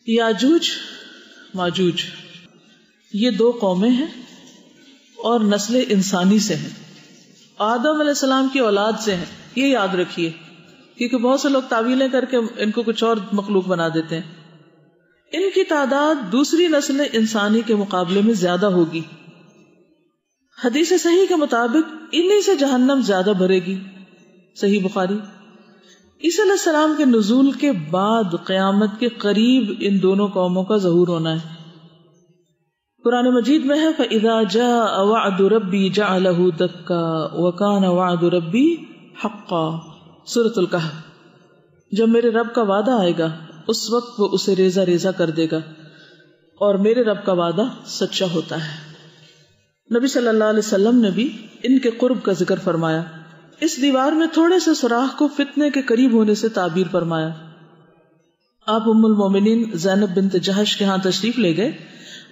یاجوج ماجوج یہ دو قومیں ہیں اور نسل انسانی سے ہیں، آدم علیہ السلام کی اولاد سے ہیں، یہ یاد رکھیے، کیونکہ بہت سے لوگ تعویلیں کر کے ان کو کچھ اور مخلوق بنا دیتے ہیں۔ ان کی تعداد دوسری نسل انسانی کے مقابلے میں زیادہ ہوگی۔ حدیث صحیح کے مطابق انہی سے جہنم زیادہ بھرے گی، صحیح بخاری۔ عیسیٰ علیہ السلام کے نزول کے بعد قیامت کے قریب ان دونوں قوموں کا ظہور ہونا ہے۔ قرآن مجید میں ہے فَإِذَا جَاءَ وَعْدُ رَبِّي جَعَلَهُ دَكَّا وَكَانَ وَعْدُ رَبِّي حَقًّا، سورۃ الکہف۔ جب میرے رب کا وعدہ آئے گا اس وقت وہ اسے ریزہ ریزہ کر دے گا، اور میرے رب کا وعدہ سچا ہوتا ہے۔ نبی صلی اللہ علیہ وسلم نے بھی ان کے قرب کا ذکر فرمایا، اس دیوار میں تھوڑے سے سوراخ کو فتنے کے قریب ہونے سے تعبیر فرمایا۔ آپ ام المومنین زینب بنت جہش کے ہاں تشریف لے گئے،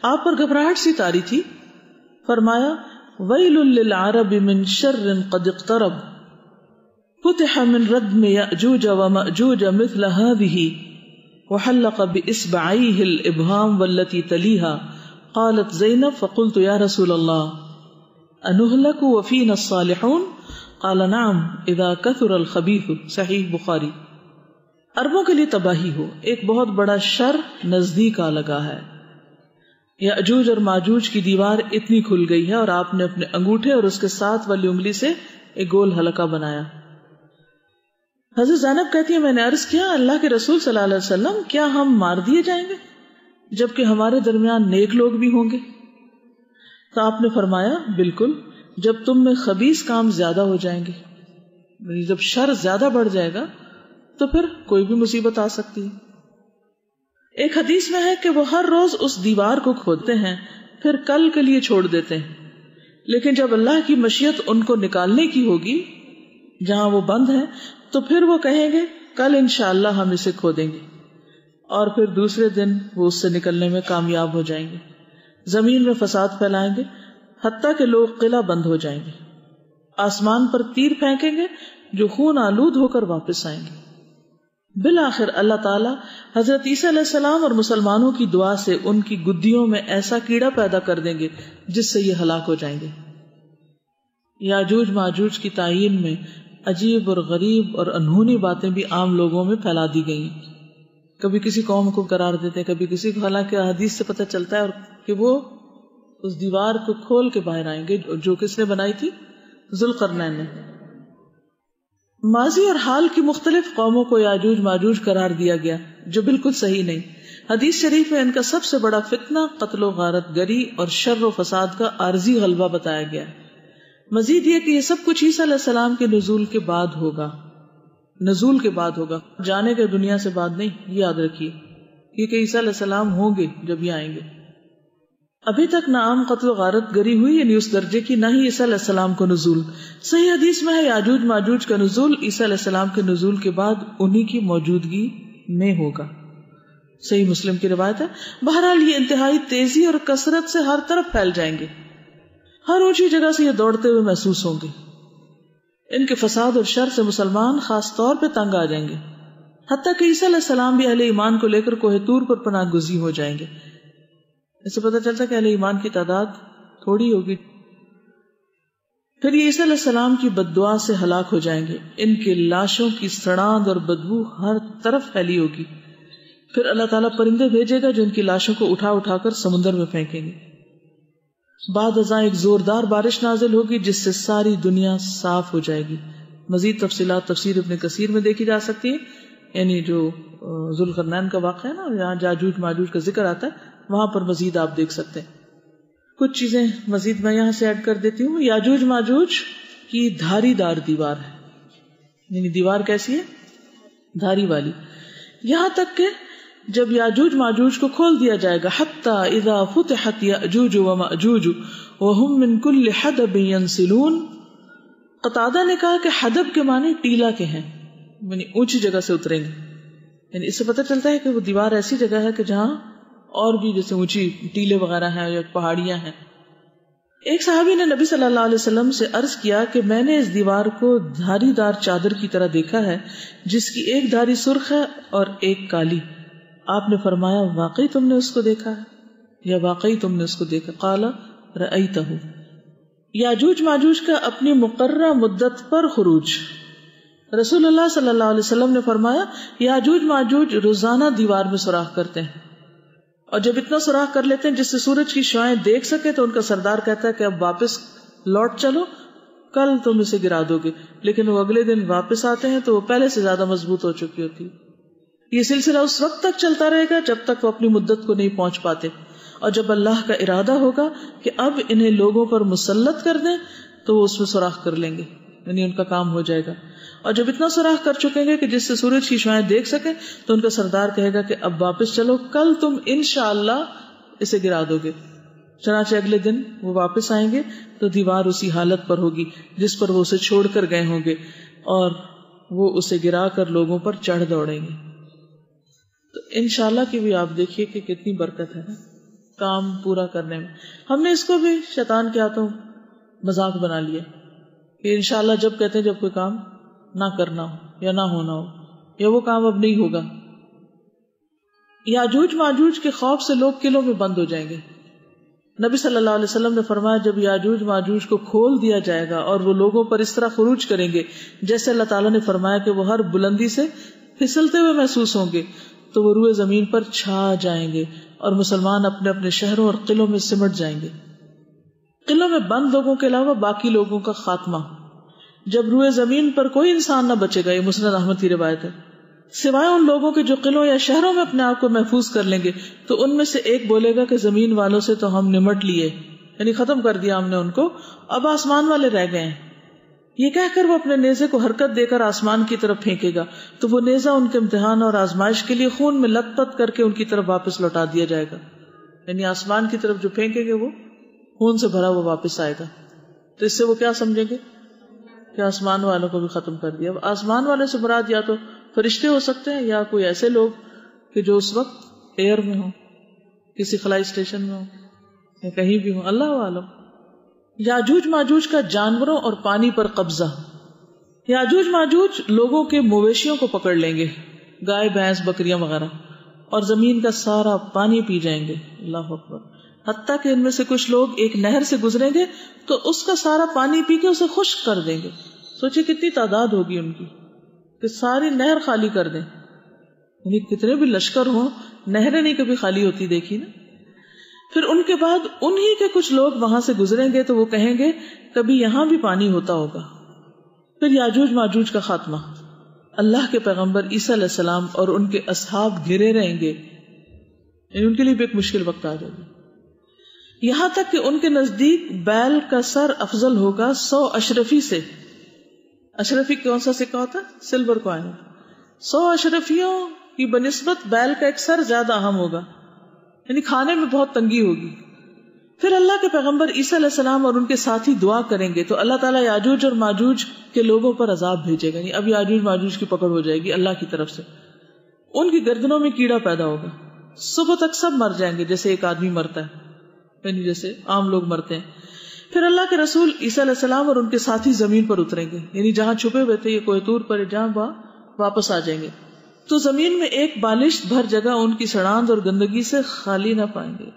آپ پر گھبراہٹ سی طاری تھی، فرمایا ویل للعرب من شر قد اقترب فتح من ردم یأجوج ومأجوج مثل هذه وحلق بإصبعيه الإبهام والتي تليها قالت زینب فقلت یا رسول اللہ انہلک وفینا الصالحون قال نعم اذا كثر الخبیث، صحیح بخاری۔ عربوں کے لیے تباہی ہو، ایک بہت بڑا شر نزدیک آ لگا ہے۔ یاجوج اور ماجوج کی دیوار اتنی کھل گئی ہے، اور آپ نے اپنے انگوٹھے اور اس کے ساتھ والی انگلی سے ایک گول حلقہ بنایا۔ حضرت زینب کہتی ہے میں نے عرض کیا اللہ کے رسول صلی اللہ علیہ وسلم کیا ہم مار دیے جائیں گے جبکہ ہمارے درمیان نیک لوگ بھی ہوں گے؟ تو آپ نے فرمایا بالکل، جب تم میں خبیث کام زیادہ ہو جائیں گے، جب شر زیادہ بڑھ جائے گا تو پھر کوئی بھی مصیبت آ سکتی ہے۔ ایک حدیث میں ہے کہ وہ ہر روز اس دیوار کو کھودتے ہیں پھر کل کے لیے چھوڑ دیتے ہیں، لیکن جب اللہ کی مشیت ان کو نکالنے کی ہوگی جہاں وہ بند ہے تو پھر وہ کہیں گے کل انشاءاللہ ہم اسے کھودیں گے، اور پھر دوسرے دن وہ اس سے نکلنے میں کامیاب ہو جائیں گے، زمین میں فساد پھیلائیں گے حتیٰ کہ لوگ قلعہ بند ہو جائیں گے، آسمان پر تیر پھینکیں گے جو خون آلود ہو کر واپس آئیں گے۔ بالآخر اللہ تعالیٰ حضرت عیسیٰ علیہ السلام اور مسلمانوں کی دعا سے ان کی گدیوں میں ایسا کیڑا پیدا کر دیں گے جس سے یہ ہلاک ہو جائیں گے۔ یاجوج ماجوج کی تعین میں عجیب اور غریب اور انہونی باتیں بھی عام لوگوں میں پھیلا دی گئی ہیں، کبھی کسی قوم کو قرار دیتے ہیں، کبھی کسی کو، حالانکہ حدیث سے پتہ چلتا ہے اور کہ وہ اس دیوار کو کھول کے باہر آئیں گے جو کس نے بنائی تھی؟ ذوالقرنین نے۔ ماضی اور حال کی مختلف قوموں کو یاجوج ماجوج قرار دیا گیا جو بالکل صحیح نہیں۔ حدیث شریف میں ان کا سب سے بڑا فتنہ قتل و غارت گری اور شر و فساد کا عارضی غلبہ بتایا گیا ہے۔ مزید یہ کہ یہ سب کچھ عیسیٰ علیہ السلام کے نزول کے بعد ہوگا، نزول کے بعد ہوگا، جانے کے دنیا سے بعد نہیں، یہ یاد رکھیے، کیونکہ عیسیٰ علیہ السلام ہوں گے جب یہ آئیں گے۔ ابھی تک نہ عام قتل و غارت گری ہوئی یعنی اس درجے کی، نہ ہی عیسیٰ علیہ السلام کو نزول۔ صحیح حدیث میں ہے یاجوج ماجوج کا نزول عیسیٰ علیہ السلام کے نزول کے بعد انہی کی موجودگی میں ہوگا، صحیح مسلم کی روایت ہے۔ بہرحال یہ انتہائی تیزی اور کثرت سے ہر طرف پھیل جائیں گے، ہر اونچی جگہ سے یہ دوڑتے ہوئے محسوس ہوں گے۔ ان کے فساد اور شر سے مسلمان خاص طور پہ تنگ آ جائیں گے، حتیٰ کہ عیسیٰ علیہ السلام بھی اہل ایمان کو لے کر کوہ طور پر پناہ گزین ہو جائیں گے۔ اس سے پتہ چلتا ہے کہ اہل ایمان کی تعداد تھوڑی ہوگی۔ پھر یہ عیسیٰ علیہ السلام کی بد دعا سے ہلاک ہو جائیں گے، ان کے لاشوں کی سڑاند اور بدبو ہر طرف پھیلی ہوگی۔ پھر اللہ تعالیٰ پرندے بھیجے گا جو ان کی لاشوں کو اٹھا اٹھا کر سمندر میں پھینکیں گے۔ بعد ازاں ایک زوردار بارش نازل ہوگی جس سے ساری دنیا صاف ہو جائے گی۔ مزید تفصیلات تفسیر ابن کثیر میں دیکھی جا سکتی ہے، یعنی جو ذوالقرنین کا واقعہ ہے نا، جہاں یاجوج ماجوج کا ذکر آتا ہے وہاں پر مزید آپ دیکھ سکتے ہیں۔ کچھ چیزیں مزید میں یہاں سے ایڈ کر دیتی ہوں۔ یاجوج ماجوج کی دھاری دار دیوار ہے، یعنی دیوار کیسی ہے؟ دھاری والی، یہاں تک کہ جب یاجوج ماجوج کو کھول دیا جائے گا حتی اذا فتحت یاجوج وماجوج وهم من کل حدب ینسلون۔ قتادہ نے کہا کہ حدب کے معنی ٹیلا کے ہیں، یعنی اونچی جگہ سے اتریں گے، یعنی اس سے پتہ چلتا ہے کہ وہ دیوار ایسی جگہ ہے کہ جہاں اور بھی جیسے اونچی ٹیلے وغیرہ ہیں یا پہاڑیاں ہیں۔ ایک صحابی نے نبی صلی اللہ علیہ وسلم سے عرض کیا کہ میں نے اس دیوار کو دھاری دار چادر کی طرح دیکھا ہے جس کی ایک دھاری سرخ ہے اور ایک کالی، آپ نے فرمایا واقعی تم نے اس کو دیکھا ہے یا واقعی تم نے اس کو دیکھا؟ قال رأیتہ. یاجوج ماجوج کا اپنی مقررہ مدت پر خروج. رسول اللہ صلی اللہ علیہ وسلم نے فرمایا یاجوج ماجوج روزانہ دیوار میں سوراخ کرتے ہیں، اور جب اتنا سوراخ کر لیتے ہیں جس سے سورج کی شعاعیں دیکھ سکے تو ان کا سردار کہتا ہے کہ اب واپس لوٹ چلو، کل تم اسے گرا دو گے. لیکن وہ اگلے دن واپس آتے ہیں تو وہ پہلے سے زیادہ مضبوط ہو چکی ہوتی. یہ سلسلہ اس وقت تک چلتا رہے گا جب تک وہ اپنی مدت کو نہیں پہنچ پاتے، اور جب اللہ کا ارادہ ہوگا کہ اب انہیں لوگوں پر مسلط کر دیں تو وہ اس میں سوراخ کر لیں گے، یعنی ان کا کام ہو جائے گا. اور جب اتنا سوراخ کر چکیں گے کہ جس سے سورج کی شعاعیں دیکھ سکیں تو ان کا سردار کہے گا کہ اب واپس چلو، کل تم انشاءاللہ اسے گرا دو گے. چنانچہ اگلے دن وہ واپس آئیں گے تو دیوار اسی حالت پر ہوگی جس پر وہ اسے چھوڑ کر گئے ہوں گے، اور وہ اسے گرا کر لوگوں پر چڑھ دوڑیں گے. تو انشاءاللہ کی بھی آپ دیکھیے کہ کتنی برکت ہے کام پورا کرنے میں. ہم نے اس کو بھی شیطان کے ہاتھوں مذاق بنا لیا کہ انشاءاللہ جب کہتے ہیں جب کوئی کام نہ کرنا ہو یا نہ ہونا ہو یا وہ کام اب نہیں ہوگا. یاجوج ماجوج کے خوف سے لوگ قلعوں میں بند ہو جائیں گے. نبی صلی اللہ علیہ وسلم نے فرمایا جب یاجوج ماجوج کو کھول دیا جائے گا اور وہ لوگوں پر اس طرح خروج کریں گے جیسے اللہ تعالیٰ نے فرمایا کہ وہ ہر بلندی سے پھسلتے ہوئے محسوس ہوں گے، تو وہ روئے زمین پر چھا جائیں گے اور مسلمان اپنے اپنے شہروں اور قلعوں میں سمٹ جائیں گے. قلعوں میں بند لوگوں کے علاوہ باقی لوگوں کا خاتمہ. جب روئے زمین پر کوئی انسان نہ بچے گا، یہ مسند احمد کی روایت ہے، سوائے ان لوگوں کے جو قلعوں یا شہروں میں اپنے آپ کو محفوظ کر لیں گے، تو ان میں سے ایک بولے گا کہ زمین والوں سے تو ہم نمٹ لیے، یعنی ختم کر دیا ہم نے ان کو، اب آسمان والے رہ گئے ہیں. یہ کہہ کر وہ اپنے نیزے کو حرکت دے کر آسمان کی طرف پھینکے گا تو وہ نیزہ ان کے امتحان اور آزمائش کے لیے خون میں لت پت کر کے ان کی طرف واپس لوٹا دیا جائے گا. یعنی آسمان کی طرف جو پھینکیں گے وہ خون سے بھرا وہ واپس آئے گا. تو اس سے وہ کیا سمجھیں گے کہ آسمان والوں کو بھی ختم کر دیا. اب آسمان والے سے مراد یا تو فرشتے ہو سکتے ہیں یا کوئی ایسے لوگ کہ جو اس وقت ایئر میں ہوں، کسی خلائی اسٹیشن میں ہوں یا کہیں بھی ہوں، اللہ عالم. یاجوج ماجوج کا جانوروں اور پانی پر قبضہ. یاجوج ماجوج لوگوں کے مویشیوں کو پکڑ لیں گے، گائے بھینس بکریاں وغیرہ، اور زمین کا سارا پانی پی جائیں گے. اللہ اکبر. حتیٰ کہ ان میں سے کچھ لوگ ایک نہر سے گزریں گے تو اس کا سارا پانی پی کے اسے خشک کر دیں گے. سوچے کتنی تعداد ہوگی ان کی کہ ساری نہر خالی کر دیں. یعنی کتنے بھی لشکر ہوں، نہریں نہیں کبھی خالی ہوتی دیکھی نا. پھر ان کے بعد انہی کے کچھ لوگ وہاں سے گزریں گے تو وہ کہیں گے کبھی یہاں بھی پانی ہوتا ہوگا. پھر یاجوج ماجوج کا خاتمہ. اللہ کے پیغمبر عیسیٰ علیہ السلام اور ان کے اصحاب گھرے رہیں گے، یعنی ان کے لیے بھی ایک مشکل وقت آ جائے گا. یہاں تک کہ ان کے نزدیک بیل کا سر افضل ہوگا 100 اشرفی سے. اشرفی کون سا سکہ ہوتا ہے؟ Silver coin. 100 اشرفیوں کی بنسبت بیل کا ایک سر زیادہ اہم ہوگا، یعنی کھانے میں بہت تنگی ہوگی. پھر اللہ کے پیغمبر عیسیٰ علیہ السلام اور ان کے ساتھی دعا کریں گے تو اللہ تعالیٰ یاجوج اور ماجوج کے لوگوں پر عذاب بھیجے گا. یعنی اب یاجوج ماجوج کی پکڑ ہو جائے گی اللہ کی طرف سے. ان کی گردنوں میں کیڑا پیدا ہوگا، صبح تک سب مر جائیں گے جیسے ایک آدمی مرتا ہے، یعنی جیسے عام لوگ مرتے ہیں. پھر اللہ کے رسول عیسیٰ علیہ السلام اور ان کے ساتھی زمین پر اتریں گے، یعنی جہاں چھپے ہوئے تھے یہ کوہ طور پر، جہاں وہاں واپس آ جائیں گے. تو زمین میں ایک بالش بھر جگہ ان کی سڑاند اور گندگی سے خالی نہ پائیں گے،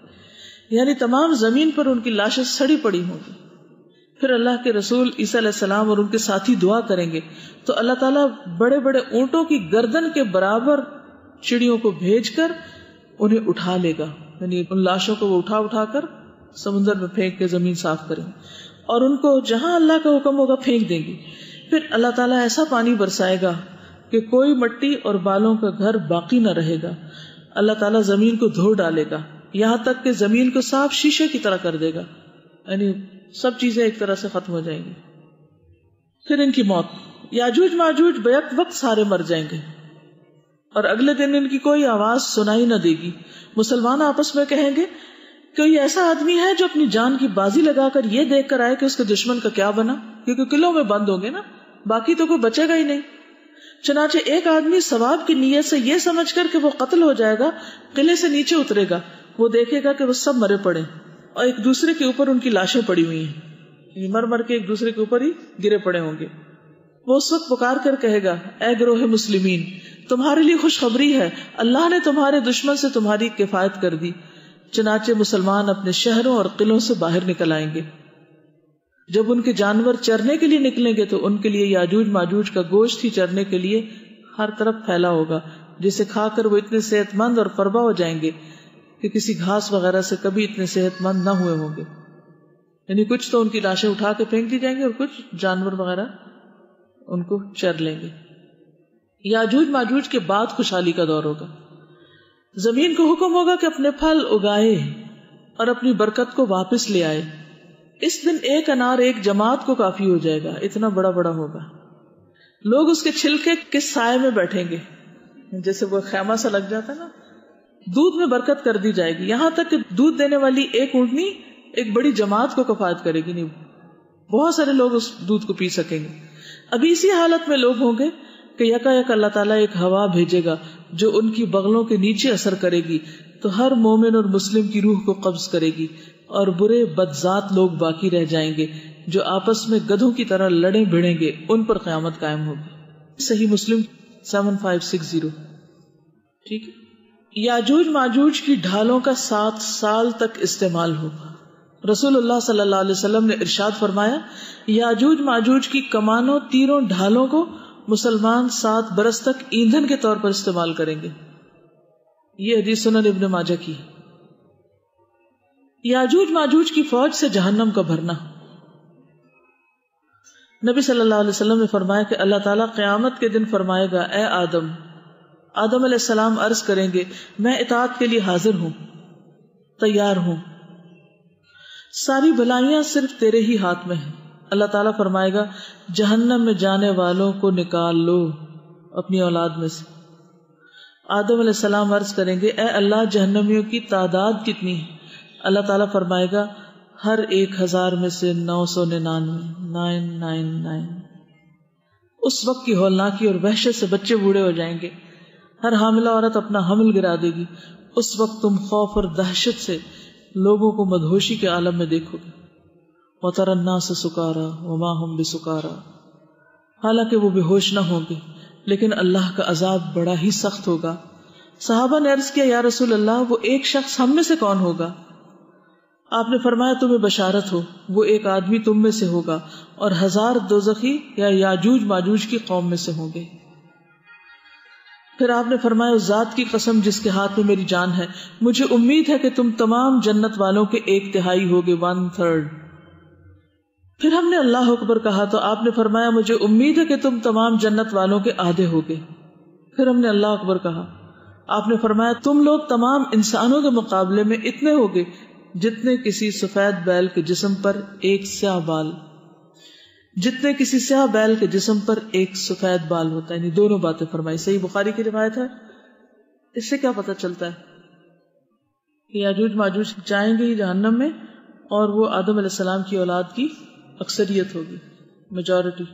یعنی تمام زمین پر ان کی لاشیں سڑی پڑی ہوں گی. پھر اللہ کے رسول عیسیٰ علیہ السلام اور ان کے ساتھی دعا کریں گے تو اللہ تعالیٰ بڑے بڑے اونٹوں کی گردن کے برابر چڑیوں کو بھیج کر انہیں اٹھا لے گا، یعنی ان لاشوں کو وہ اٹھا کر سمندر میں پھینک کے زمین صاف کریں گے اور ان کو جہاں اللہ کا حکم ہوگا پھینک دیں گے. پھر اللہ تعالیٰ ایسا پانی برسائے گا کہ کوئی مٹی اور بالوں کا گھر باقی نہ رہے گا. اللہ تعالیٰ زمین کو دھو ڈالے گا یہاں تک کہ زمین کو صاف شیشے کی طرح کر دے گا، یعنی سب چیزیں ایک طرح سے ختم ہو جائیں گی. پھر ان کی موت. یاجوج ماجوج بیک وقت سارے مر جائیں گے اور اگلے دن ان کی کوئی آواز سنائی نہ دے گی. مسلمان آپس میں کہیں گے کوئی ایسا آدمی ہے جو اپنی جان کی بازی لگا کر یہ دیکھ کر آئے کہ اس کے دشمن کا کیا بنا، کیونکہ قلعوں میں بند ہوں گے نا، باقی تو کوئی بچے گا ہی نہیں. چنانچہ ایک آدمی ثواب کی نیت سے یہ سمجھ کر کہ وہ قتل ہو جائے گا قلعے سے نیچے اترے گا. وہ دیکھے گا کہ وہ سب مرے پڑے اور ایک دوسرے کے اوپر ان کی لاشیں پڑی ہوئی ہیں، مر مر کے ایک دوسرے کے اوپر ہی گرے پڑے ہوں گے. وہ اس وقت پکار کر کہے گا اے گروہ مسلمین تمہارے لیے خوشخبری ہے، اللہ نے تمہارے دشمن سے تمہاری کفایت کر دی، چنانچہ مسلمان اپنے شہروں اور قلعوں سے باہر نکل آئیں گے۔ جب ان کے جانور چرنے کے لیے نکلیں گے تو ان کے لیے یاجوج ماجوج کا گوشت ہی چرنے کے لیے ہر طرف پھیلا ہوگا، جسے کھا کر وہ اتنے صحت مند اور فربا ہو جائیں گے کہ کسی گھاس وغیرہ سے کبھی اتنے صحت مند نہ ہوئے ہوں گے۔ یعنی کچھ تو ان کی لاشیں اٹھا کے پھینک دی جائیں گے اور کچھ جانور وغیرہ ان کو چر لیں گے۔ یاجوج ماجوج کے بعد خوشحالی کا دور ہوگا۔ زمین کو حکم ہوگا کہ اپنے پھل اگائے اور اپنی برکت کو واپس لے آئے۔ اس دن ایک انار ایک جماعت کو کافی ہو جائے گا، اتنا بڑا بڑا ہوگا۔ لوگ اس کے چھلکے کے سائے میں بیٹھیں گے، جیسے وہ خیمہ سا لگ جاتا ہے نا۔ دودھ میں برکت کر دی جائے گی، یہاں تک کہ دودھ دینے والی ایک اونٹنی ایک بڑی جماعت کو کفایت کرے گی، نہیں بہت سارے لوگ اس دودھ کو پی سکیں گے۔ ابھی اسی حالت میں لوگ ہوں گے کہ یکا یک اللہ تعالیٰ ایک ہوا بھیجے گا جو ان کی بغلوں کے نیچے اثر کرے گی تو ہر مومن اور مسلم کی روح کو قبض کرے گی، اور برے بدذات لوگ باقی رہ جائیں گے جو آپس میں گدھوں کی طرح لڑیں بھڑیں گے، ان پر قیامت قائم ہوگی۔ صحیح مسلم 7560۔ ٹھیک ہے۔ یاجوج ماجوج کی ڈھالوں کا 7 سال تک استعمال ہوگا۔ رسول اللہ صلی اللہ علیہ وسلم نے ارشاد فرمایا یاجوج ماجوج کی کمانوں تیروں ڈھالوں کو مسلمان 7 برس تک ایندھن کے طور پر استعمال کریں گے۔ یہ حدیث سنن ابن ماجہ کی ہے۔ یاجوج ماجوج کی فوج سے جہنم کا بھرنا۔ نبی صلی اللہ علیہ وسلم نے فرمایا کہ اللہ تعالیٰ قیامت کے دن فرمائے گا اے آدم۔ آدم علیہ السلام عرض کریں گے میں اطاعت کے لیے حاضر ہوں، تیار ہوں، ساری بلائیاں صرف تیرے ہی ہاتھ میں ہیں۔ اللہ تعالیٰ فرمائے گا جہنم میں جانے والوں کو نکال لو اپنی اولاد میں سے۔ آدم علیہ السلام عرض کریں گے اے اللہ جہنمیوں کی تعداد کتنی ہے؟ اللہ تعالیٰ فرمائے گا ہر 1000 میں سے 999۔ اس وقت کی ہولناکی اور وحشت سے بچے بوڑھے ہو جائیں گے، ہر حاملہ عورت اپنا حمل گرا دے گی۔ اس وقت تم خوف اور دہشت سے لوگوں کو مدہوشی کے عالم میں دیکھو گے۔ وَتَرَى النَّاسَ سُكَارَىٰ وَمَا هُمْ بِسُكَارَىٰ، حالانکہ وہ بے ہوش نہ ہوں گے لیکن اللہ کا عذاب بڑا ہی سخت ہوگا۔ صحابہ نے عرض کیا یا رسول اللہ وہ ایک شخص ہم میں سے کون ہوگا؟ آپ نے فرمایا تمہیں بشارت ہو، وہ ایک آدمی تم میں سے ہوگا اور 1000 دوزخی یا یاجوج ماجوج کی قوم میں سے ہوں گے۔ پھر آپ نے فرمایا اس ذات کی قسم جس کے ہاتھ میں میری جان ہے، مجھے امید ہے کہ تم تمام جنت والوں کے 1/3 ہوگے، 1/3۔ پھر ہم نے اللہ اکبر کہا تو آپ نے فرمایا مجھے امید ہے کہ تم تمام جنت والوں کے آدھے ہوگے۔ پھر ہم نے اللہ اکبر کہا، آپ نے فرمایا تم لوگ تمام انسانوں کے مقابلے میں اتنے ہوگے جتنے کسی سفید بیل کے جسم پر ایک سیاہ بال، جتنے کسی سیاہ بیل کے جسم پر ایک سفید بال ہوتا ہے، یعنی دونوں باتیں فرمائی۔ صحیح بخاری کی روایت ہے۔ اس سے کیا پتہ چلتا ہے کہ یاجوج ماجوج جائیں گے ہی جہنم میں، اور وہ آدم علیہ السلام کی اولاد کی اکثریت ہوگی، میجورٹی۔